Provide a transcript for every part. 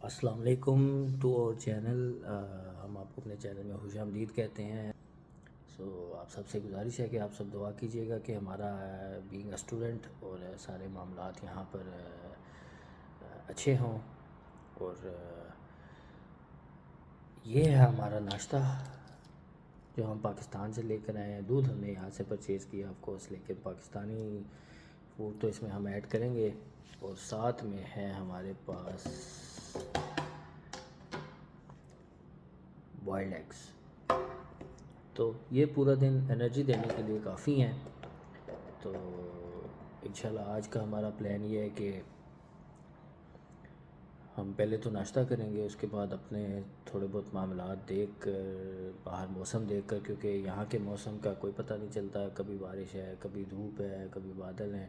السلام علیکم ٹو اور چینل. ہم آپ کو اپنے چینل میں خوش آمدید کہتے ہیں. آپ سب سے گزارش ہے کہ آپ سب دعا کیجیے گا کہ ہمارا بینگ اے اسٹوڈنٹ اور سارے معاملات یہاں پر اچھے ہوں. اور یہ ہے ہمارا ناشتہ جو ہم پاکستان سے لے کر آئے ہیں. دودھ ہم نے یہاں سے پرچیز کیا آف کورس، لیکن پاکستانی فوڈ تو اس میں ہم ایڈ کریں گے. اور ساتھ میں ہے ہمارے پاس بوائلڈ ایگس. تو یہ پورا دن انرجی دینے کے لیے کافی ہیں. تو انشاءاللہ آج کا ہمارا پلان یہ ہے کہ ہم پہلے تو ناشتہ کریں گے، اس کے بعد اپنے تھوڑے بہت معاملات دیکھ کر، باہر موسم دیکھ کر، کیونکہ یہاں کے موسم کا کوئی پتہ نہیں چلتا، کبھی بارش ہے، کبھی دھوپ ہے، کبھی بادل ہیں،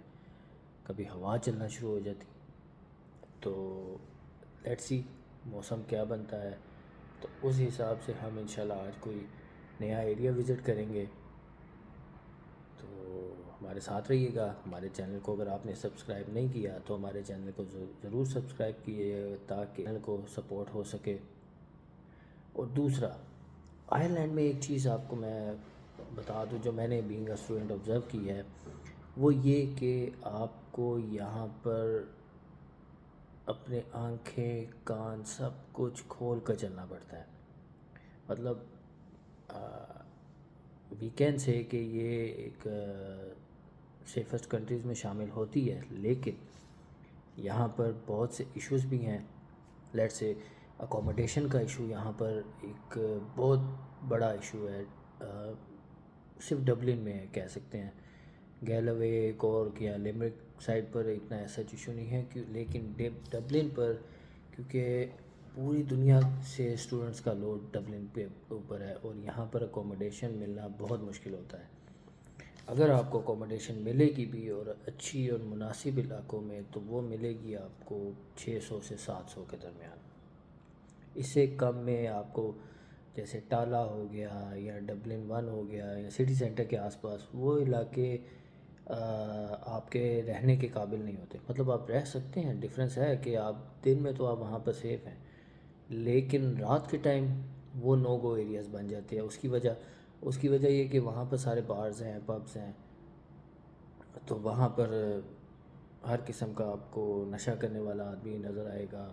کبھی ہوا چلنا شروع ہو جاتی. تو لیٹس سی موسم کیا بنتا ہے. تو اس حساب سے ہم انشاءاللہ آج کوئی نیا ایریا وزٹ کریں گے. تو ہمارے ساتھ رہیے گا. ہمارے چینل کو اگر آپ نے سبسکرائب نہیں کیا تو ہمارے چینل کو ضرور سبسکرائب کیجیے تاکہ چینل کو سپورٹ ہو سکے. اور دوسرا، آئرلینڈ میں ایک چیز آپ کو میں بتا دوں جو میں نے بینگ اے اسٹوڈنٹ آبزرو کی ہے، وہ یہ کہ آپ کو یہاں پر اپنے آنکھیں کان سب کچھ کھول کر چلنا پڑتا ہے. مطلب ویکینڈ سے کہ یہ ایک سیفسٹ کنٹریز میں شامل ہوتی ہے، لیکن یہاں پر بہت سے ایشوز بھی ہیں. لیٹ سے اکوموڈیشن کا ایشو یہاں پر ایک بہت بڑا ایشو ہے. صرف ڈبلن میں کہہ سکتے ہیں، گیلوے، کورک یا لیمرک سائڈ پر اتنا ایسا ایشو نہیں ہے لیکن ڈبلن پر کیونکہ پوری دنیا سے اسٹوڈنٹس کا لوڈ ڈبلن پہ اوپر ہے اور یہاں پر اکوموڈیشن ملنا بہت مشکل ہوتا ہے. اگر آپ کو اکوموڈیشن ملے گی بھی اور اچھی اور مناسب علاقوں میں تو وہ ملے گی آپ کو 600 سے 700 کے درمیان. اس سے کم میں آپ کو جیسے ٹالا ہو گیا یا ڈبلن 1 ہو گیا یا سٹی سینٹر کے آس پاس وہ علاقے آپ کے رہنے کے قابل نہیں ہوتے. مطلب آپ رہ سکتے ہیں، ڈیفرنس ہے کہ آپ دن میں تو آپ وہاں پر سیف ہیں، لیکن رات کے ٹائم وہ نو گو ایریاز بن جاتے ہیں. اس کی وجہ یہ کہ وہاں پر سارے بارز ہیں، پبز ہیں، تو وہاں پر ہر قسم کا آپ کو نشہ کرنے والا آدمی نظر آئے گا.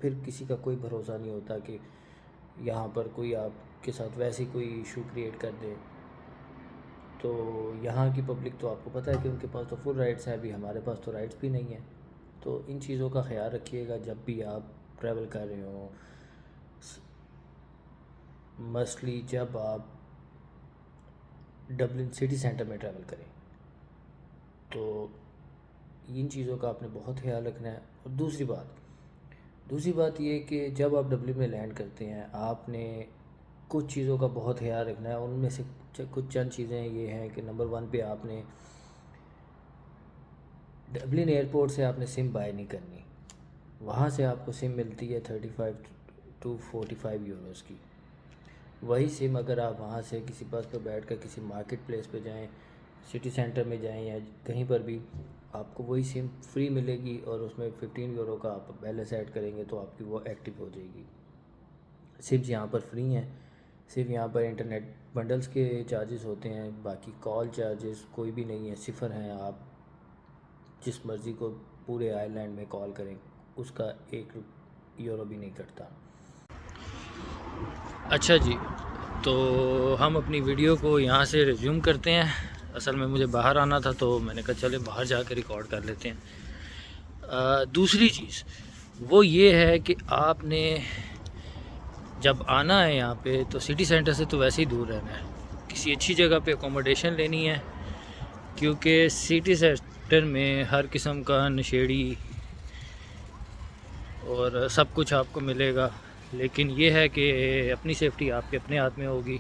پھر کسی کا کوئی بھروسہ نہیں ہوتا کہ یہاں پر کوئی آپ کے ساتھ ویسی کوئی ایشو کریٹ کر دے. تو یہاں کی پبلک تو آپ کو پتہ ہے کہ ان کے پاس تو فل رائٹس ہیں، ابھی ہمارے پاس تو رائٹس بھی نہیں ہیں. تو ان چیزوں کا خیال رکھیے گا جب بھی آپ ٹریول کر رہے ہوں. مسٹلی جب آپ ڈبلن سٹی سینٹر میں ٹریول کریں تو ان چیزوں کا آپ نے بہت خیال رکھنا ہے. اور دوسری بات یہ کہ جب آپ ڈبلن میں لینڈ کرتے ہیں آپ نے کچھ چیزوں کا بہت خیال رکھنا ہے. ان میں سے کچھ چند چیزیں یہ ہیں کہ نمبر 1 پہ آپ نے ڈبلن ایئرپورٹ سے آپ نے سم بائی نہیں کرنی. وہاں سے آپ کو سم ملتی ہے 35 to 45 یوروز کی. وہی سم اگر آپ وہاں سے کسی بس پہ بیٹھ کر کسی مارکیٹ پلیس پہ جائیں، سٹی سینٹر میں جائیں یا کہیں پر بھی، آپ کو وہی سم فری ملے گی اور اس میں 15 یورو کا آپ بیلنس ایڈ کریں گے تو آپ کی وہ ایکٹیو ہو جائے گی. سمس یہاں پر فری ہیں، صرف یہاں پر انٹرنیٹ بنڈلز کے چارجز ہوتے ہیں، باقی کال چارجز کوئی بھی نہیں ہے، 0 ہیں. آپ جس مرضی کو پورے آئرلینڈ میں کال کریں اس کا 1 یورو بھی نہیں کٹتا. اچھا جی، تو ہم اپنی ویڈیو کو یہاں سے ریزیوم کرتے ہیں. اصل میں مجھے باہر آنا تھا تو میں نے کہا چلے باہر جا کے ریکارڈ کر لیتے ہیں. دوسری چیز وہ یہ ہے کہ آپ نے جب آنا ہے یہاں پہ تو سٹی سینٹر سے تو ویسے ہی دور رہنا ہے. کسی اچھی جگہ پہ اکوموڈیشن لینی ہے کیونکہ سٹی سینٹر میں ہر قسم کا نشیڑی اور سب کچھ آپ کو ملے گا. لیکن یہ ہے کہ اپنی سیفٹی آپ کے اپنے ہاتھ میں ہوگی.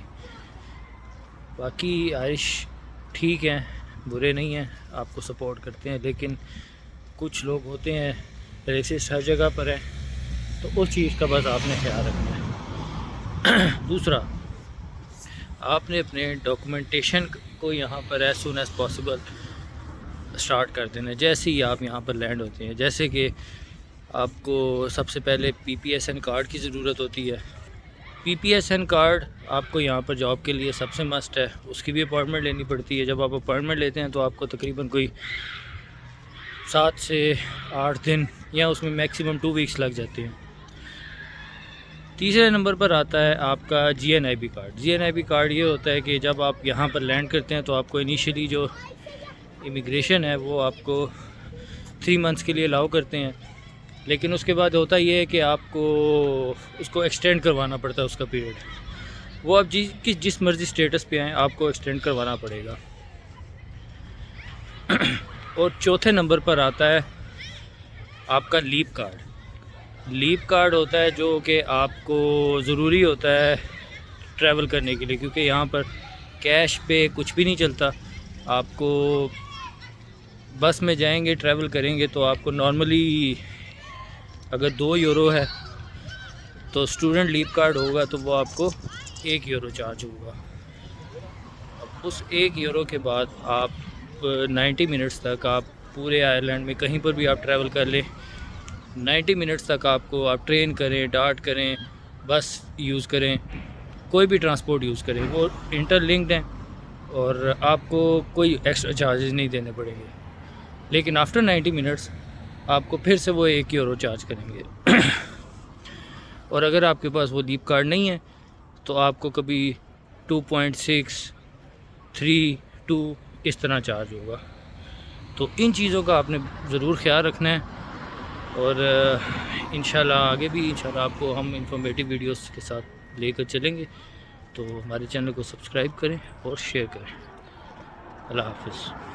باقی آئرش ٹھیک ہیں، برے نہیں ہیں، آپ کو سپورٹ کرتے ہیں، لیکن کچھ لوگ ہوتے ہیں ریسسٹ ہر جگہ پر ہیں، تو اس چیز کا بس آپ نے خیال رکھنا ہے. دوسرا، آپ نے اپنے ڈاکومنٹیشن کو یہاں پر as soon as possible start کر دینا جیسے ہی آپ یہاں پر لینڈ ہوتے ہیں. جیسے کہ آپ کو سب سے پہلے پی پی ایس این کارڈ کی ضرورت ہوتی ہے۔ پی پی ایس این کارڈ آپ کو یہاں پر جاب کے لیے سب سے مسٹ ہے، اس کی بھی اپائنٹمنٹ لینی پڑتی ہے۔ جب آپ اپائنٹمنٹ لیتے ہیں تو آپ کو تقریباً کوئی 7 سے 8 دن یا اس میں میکسیمم 2 ویکس لگ جاتے ہیں۔ تیسرے نمبر پر آتا ہے آپ کا G N I B card. G N I B card یہ ہوتا ہے کہ جب آپ یہاں پر لینڈ کرتے ہیں تو آپ کو انیشیلی جو امیگریشن ہے وہ آپ کو 3 منتھس کے لیے الاؤ کرتے ہیں، لیکن اس کے بعد ہوتا یہ ہے کہ آپ کو اس کو ایکسٹینڈ کروانا پڑتا ہے اس کا پیریڈ۔ وہ آپ جس مرضی اسٹیٹس پہ آئیں آپ کو ایکسٹینڈ کروانا پڑے گا۔ اور چوتھے نمبر پر آتا ہے آپ کا لیپ کارڈ۔ لیپ کارڈ ہوتا ہے جو کہ آپ کو ضروری ہوتا ہے ٹریول کرنے کے لیے، کیونکہ یہاں پر کیش پہ کچھ بھی نہیں چلتا۔ آپ کو بس میں جائیں گے ٹریول کریں گے تو آپ کو نارملی اگر 2 یورو ہے تو اسٹوڈنٹ لیپ کارڈ ہوگا تو وہ آپ کو 1 یورو چارج ہوگا۔ اب اس 1 یورو کے بعد آپ 90 منٹس تک آپ پورے آئرلینڈ میں کہیں پر بھی آپ ٹریول کر لیں، 90 منٹس تک آپ ٹرین کریں، ڈارٹ کریں، بس یوز کریں، کوئی بھی ٹرانسپورٹ یوز کریں، وہ انٹر لنکڈ ہیں اور آپ کو کوئی ایکسٹرا چارجز نہیں دینے پڑیں گے۔ لیکن آفٹر 90 منٹس آپ کو پھر سے وہ 1 یورو چارج کریں گے۔ اور اگر آپ کے پاس وہ لیپ کارڈ نہیں ہے تو آپ کو کبھی 2.6 3 2 اس طرح چارج ہوگا۔ تو ان چیزوں کا آپ نے ضرور خیال رکھنا ہے، اور انشاءاللہ آگے بھی انشاءاللہ آپ کو ہم انفارمیٹیو ویڈیوز کے ساتھ لے کر چلیں گے۔ تو ہمارے چینل کو سبسکرائب کریں اور شیئر کریں۔ اللہ حافظ۔